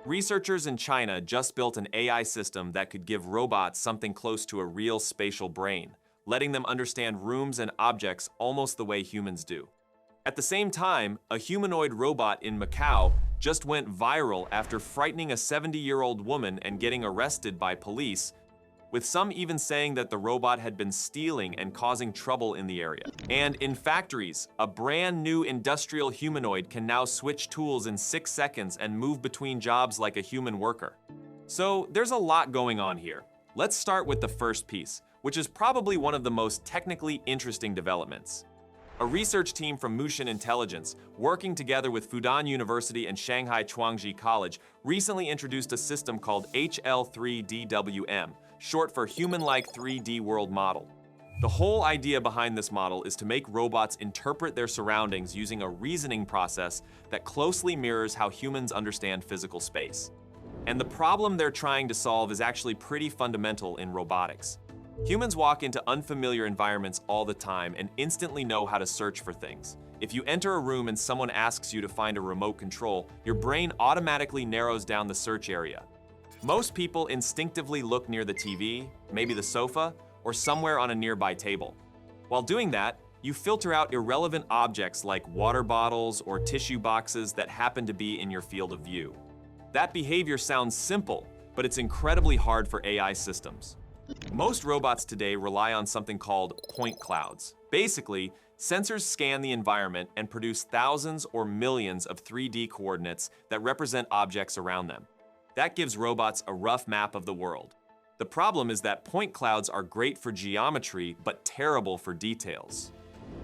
Researchers in China just built an AI system that could give robots something close to a real spatial brain, letting them understand rooms and objects almost the way humans do. At the same time, a humanoid robot in Macau just went viral after frightening a 70-year-old woman and getting arrested by police, with some even saying that the robot had been stealing and causing trouble in the area. And in factories, a brand new industrial humanoid can now switch tools in 6 seconds and move between jobs like a human worker. So there's a lot going on here. Let's start with the first piece, which is probably one of the most technically interesting developments. A research team from Mushin Intelligence, working together with Fudan University and Shanghai Chuangji College, recently introduced a system called HL3DWM, short for Humanlike 3D World Model. The whole idea behind this model is to make robots interpret their surroundings using a reasoning process that closely mirrors how humans understand physical space. And the problem they're trying to solve is actually pretty fundamental in robotics. Humans walk into unfamiliar environments all the time and instantly know how to search for things. If you enter a room and someone asks you to find a remote control, your brain automatically narrows down the search area. Most people instinctively look near the TV, maybe the sofa, or somewhere on a nearby table. While doing that, you filter out irrelevant objects like water bottles or tissue boxes that happen to be in your field of view. That behavior sounds simple, but it's incredibly hard for AI systems. Most robots today rely on something called point clouds. Basically, sensors scan the environment and produce thousands or millions of 3D coordinates that represent objects around them. That gives robots a rough map of the world. The problem is that point clouds are great for geometry, but terrible for details.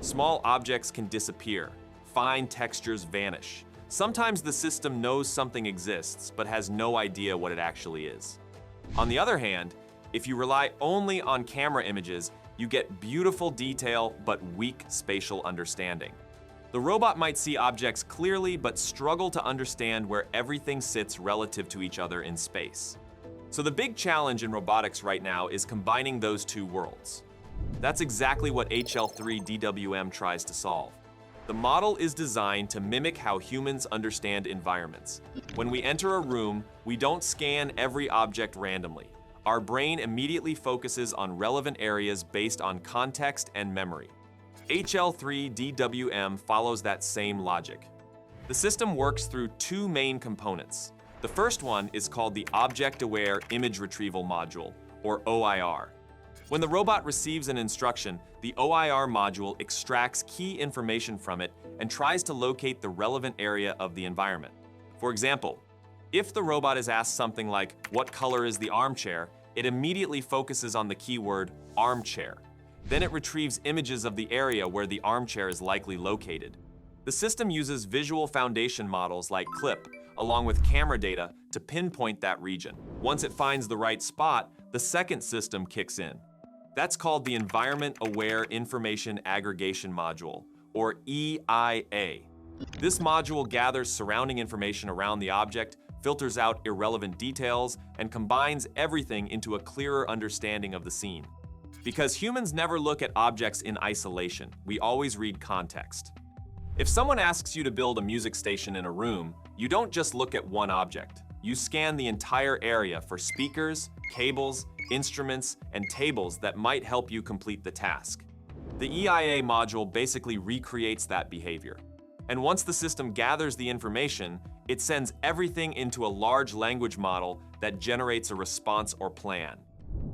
Small objects can disappear, fine textures vanish. Sometimes the system knows something exists, but has no idea what it actually is. On the other hand, if you rely only on camera images, you get beautiful detail but weak spatial understanding. The robot might see objects clearly but struggle to understand where everything sits relative to each other in space. So the big challenge in robotics right now is combining those two worlds. That's exactly what HL3DWM tries to solve. The model is designed to mimic how humans understand environments. When we enter a room, we don't scan every object randomly. Our brain immediately focuses on relevant areas based on context and memory. HL3DWM follows that same logic. The system works through two main components. The first one is called the Object-Aware Image Retrieval Module, or OIR. When the robot receives an instruction, the OIR module extracts key information from it and tries to locate the relevant area of the environment. For example, if the robot is asked something like, "What color is the armchair?" it immediately focuses on the keyword armchair. Then it retrieves images of the area where the armchair is likely located. The system uses visual foundation models like CLIP, along with camera data, to pinpoint that region. Once it finds the right spot, the second system kicks in. That's called the Environment Aware Information Aggregation Module, or EIA. This module gathers surrounding information around the object, filters out irrelevant details, and combines everything into a clearer understanding of the scene. Because humans never look at objects in isolation, we always read context. If someone asks you to build a music station in a room, you don't just look at one object. You scan the entire area for speakers, cables, instruments, and tables that might help you complete the task. The EIA module basically recreates that behavior. And once the system gathers the information, it sends everything into a large language model that generates a response or plan.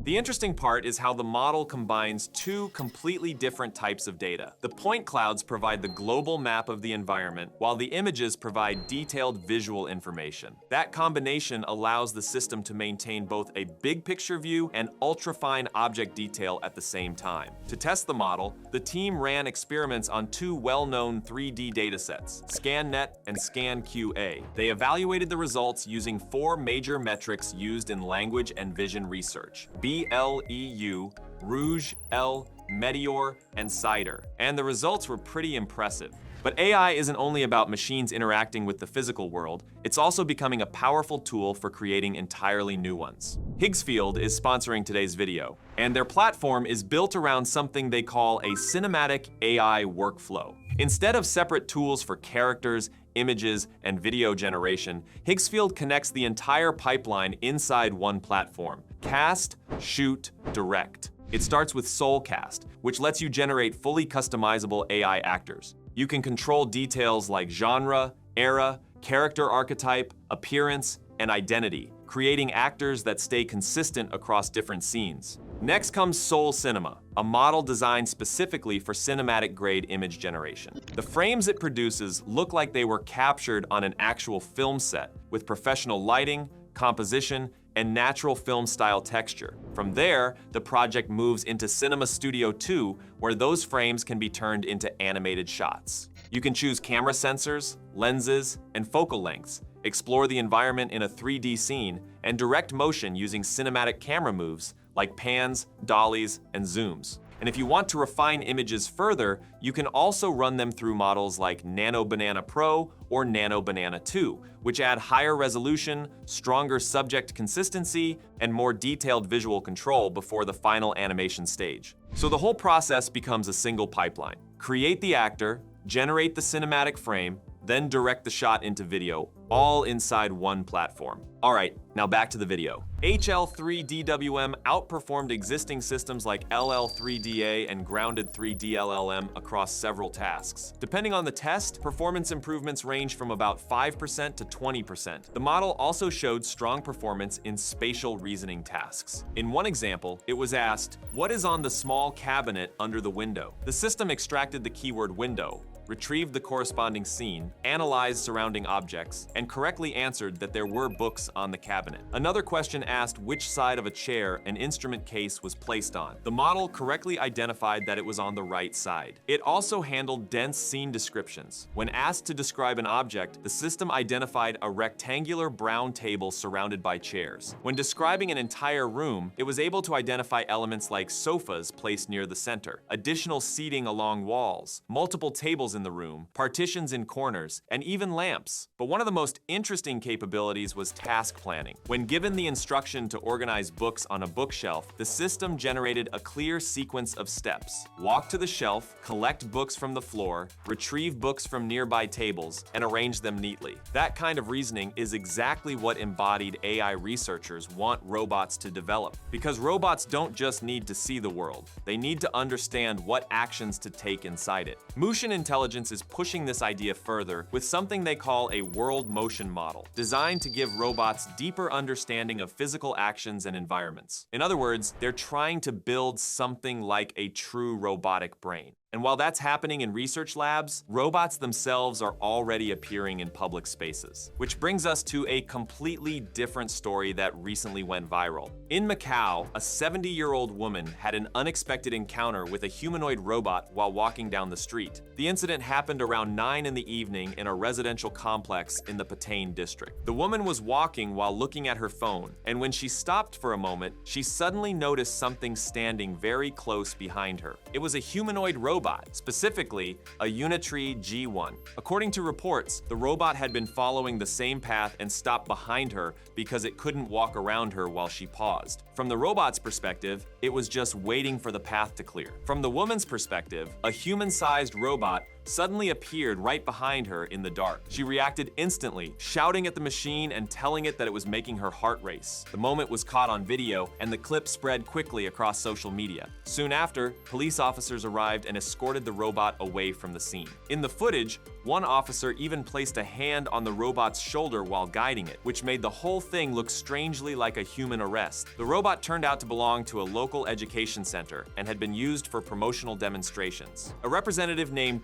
The interesting part is how the model combines two completely different types of data. The point clouds provide the global map of the environment, while the images provide detailed visual information. That combination allows the system to maintain both a big picture view and ultra-fine object detail at the same time. To test the model, the team ran experiments on two well-known 3D datasets, ScanNet and ScanQA. They evaluated the results using four major metrics used in language and vision research: BLEU, Rouge, L, Meteor, and Cider. And the results were pretty impressive. But AI isn't only about machines interacting with the physical world, it's also becoming a powerful tool for creating entirely new ones. Higgsfield is sponsoring today's video, and their platform is built around something they call a cinematic AI workflow. Instead of separate tools for characters, images, and video generation, Higgsfield connects the entire pipeline inside one platform: cast, shoot, direct. It starts with Soulcast, which lets you generate fully customizable AI actors. You can control details like genre, era, character archetype, appearance, and identity, creating actors that stay consistent across different scenes. Next comes Soul Cinema, a model designed specifically for cinematic-grade image generation. The frames it produces look like they were captured on an actual film set, with professional lighting, composition, and natural film-style texture. From there, the project moves into Cinema Studio 2, where those frames can be turned into animated shots. You can choose camera sensors, lenses, and focal lengths, explore the environment in a 3D scene, and direct motion using cinematic camera moves like pans, dollies, and zooms. And if you want to refine images further, you can also run them through models like Nano Banana Pro or Nano Banana 2, which add higher resolution, stronger subject consistency, and more detailed visual control before the final animation stage. So the whole process becomes a single pipeline. Create the actor, generate the cinematic frame, then direct the shot into video, all inside one platform. All right, now back to the video. HL3DWM outperformed existing systems like LL3DA and Grounded 3DLLM across several tasks. Depending on the test, performance improvements range from about 5% to 20%. The model also showed strong performance in spatial reasoning tasks. In one example, it was asked, "What is on the small cabinet under the window?" The system extracted the keyword window, retrieved the corresponding scene, analyzed surrounding objects, and correctly answered that there were books on the cabinet. Another question asked which side of a chair an instrument case was placed on. The model correctly identified that it was on the right side. It also handled dense scene descriptions. When asked to describe an object, the system identified a rectangular brown table surrounded by chairs. When describing an entire room, it was able to identify elements like sofas placed near the center, additional seating along walls, multiple tables in the room, partitions in corners, and even lamps. But one of the most interesting capabilities was task planning. When given the instruction to organize books on a bookshelf, the system generated a clear sequence of steps. Walk to the shelf, collect books from the floor, retrieve books from nearby tables, and arrange them neatly. That kind of reasoning is exactly what embodied AI researchers want robots to develop. Because robots don't just need to see the world, they need to understand what actions to take inside it. Motion Intelligence is pushing this idea further with something they call a world motion model, designed to give robots deeper understanding of physical actions and environments. In other words, they're trying to build something like a true robotic brain. And while that's happening in research labs, robots themselves are already appearing in public spaces. Which brings us to a completely different story that recently went viral. In Macau, a 70-year-old woman had an unexpected encounter with a humanoid robot while walking down the street. The incident happened around 9 in the evening in a residential complex in the Patain district. The woman was walking while looking at her phone, and when she stopped for a moment, she suddenly noticed something standing very close behind her. It was a humanoid robot, specifically a Unitree G1. According to reports, the robot had been following the same path and stopped behind her because it couldn't walk around her while she paused. From the robot's perspective, it was just waiting for the path to clear. From the woman's perspective, a human-sized robot suddenly appeared right behind her in the dark. She reacted instantly, shouting at the machine and telling it that it was making her heart race. The moment was caught on video, and the clip spread quickly across social media. Soon after, police officers arrived and escorted the robot away from the scene. In the footage, one officer even placed a hand on the robot's shoulder while guiding it, which made the whole thing look strangely like a human arrest. The robot turned out to belong to a local education center and had been used for promotional demonstrations. A representative named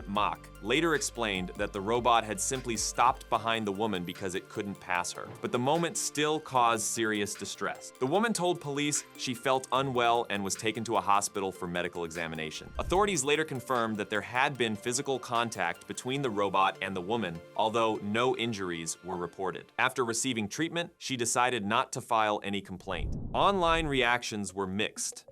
Mock later explained that the robot had simply stopped behind the woman because it couldn't pass her, but the moment still caused serious distress. The woman told police she felt unwell and was taken to a hospital for medical examination. Authorities later confirmed that there had been physical contact between the robot and the woman, although no injuries were reported. After receiving treatment, she decided not to file any complaint. Online reactions were mixed.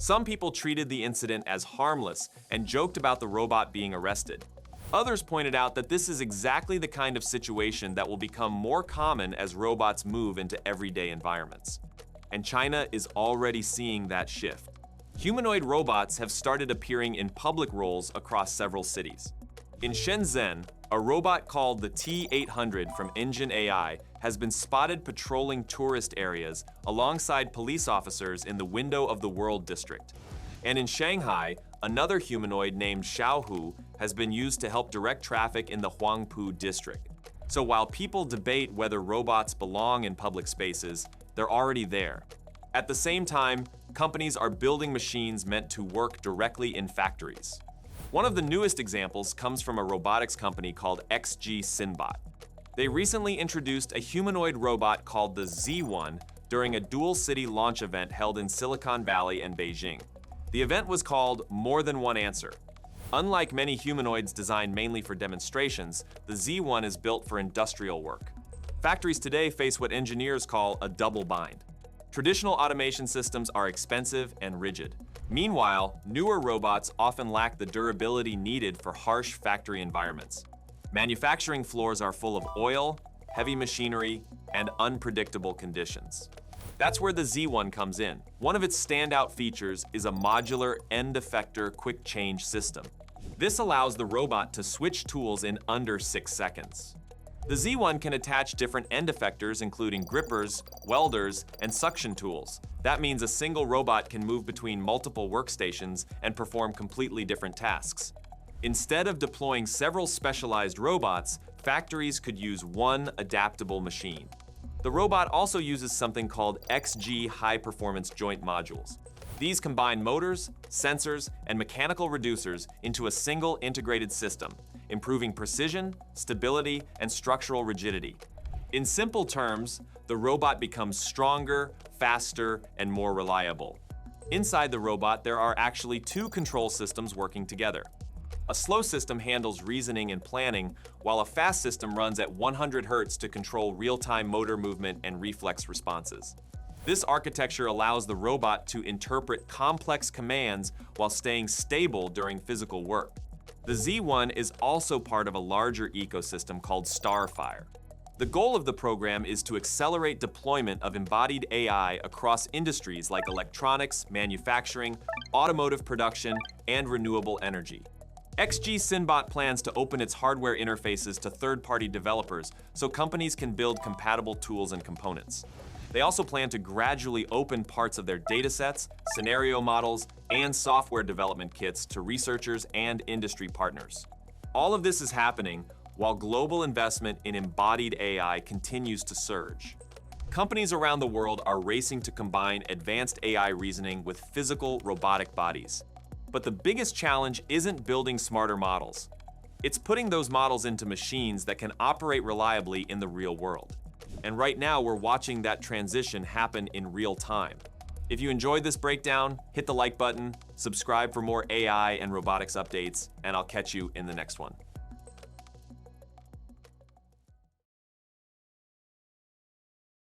Some people treated the incident as harmless and joked about the robot being arrested. Others pointed out that this is exactly the kind of situation that will become more common as robots move into everyday environments. And China is already seeing that shift. Humanoid robots have started appearing in public roles across several cities. In Shenzhen, A robot called the T-800 from Engine AI has been spotted patrolling tourist areas alongside police officers in the Window of the World district. And in Shanghai, another humanoid named Xiaohu has been used to help direct traffic in the Huangpu district. So while people debate whether robots belong in public spaces, they're already there. At the same time, companies are building machines meant to work directly in factories. One of the newest examples comes from a robotics company called XG Sinbot. They recently introduced a humanoid robot called the Z1 during a dual-city launch event held in Silicon Valley and Beijing. The event was called More Than One Answer. Unlike many humanoids designed mainly for demonstrations, the Z1 is built for industrial work. Factories today face what engineers call a double bind. Traditional automation systems are expensive and rigid. Meanwhile, newer robots often lack the durability needed for harsh factory environments. Manufacturing floors are full of oil, heavy machinery, and unpredictable conditions. That's where the Z1 comes in. One of its standout features is a modular end effector quick change system. This allows the robot to switch tools in under 6 seconds. The Z1 can attach different end effectors, including grippers, welders, and suction tools. That means a single robot can move between multiple workstations and perform completely different tasks. Instead of deploying several specialized robots, factories could use one adaptable machine. The robot also uses something called XG high-performance joint modules. These combine motors, sensors, and mechanical reducers into a single integrated system, improving precision, stability, and structural rigidity. In simple terms, the robot becomes stronger, faster, and more reliable. Inside the robot, there are actually 2 control systems working together. A slow system handles reasoning and planning, while a fast system runs at 100 Hz to control real-time motor movement and reflex responses. This architecture allows the robot to interpret complex commands while staying stable during physical work. The Z1 is also part of a larger ecosystem called Starfire. The goal of the program is to accelerate deployment of embodied AI across industries like electronics, manufacturing, automotive production, and renewable energy. XG Sinbot plans to open its hardware interfaces to third-party developers so companies can build compatible tools and components. They also plan to gradually open parts of their datasets, scenario models, and software development kits to researchers and industry partners. All of this is happening while global investment in embodied AI continues to surge. Companies around the world are racing to combine advanced AI reasoning with physical robotic bodies. But the biggest challenge isn't building smarter models. It's putting those models into machines that can operate reliably in the real world. And right now, we're watching that transition happen in real time. If you enjoyed this breakdown, hit the like button, subscribe for more AI and robotics updates, and I'll catch you in the next one.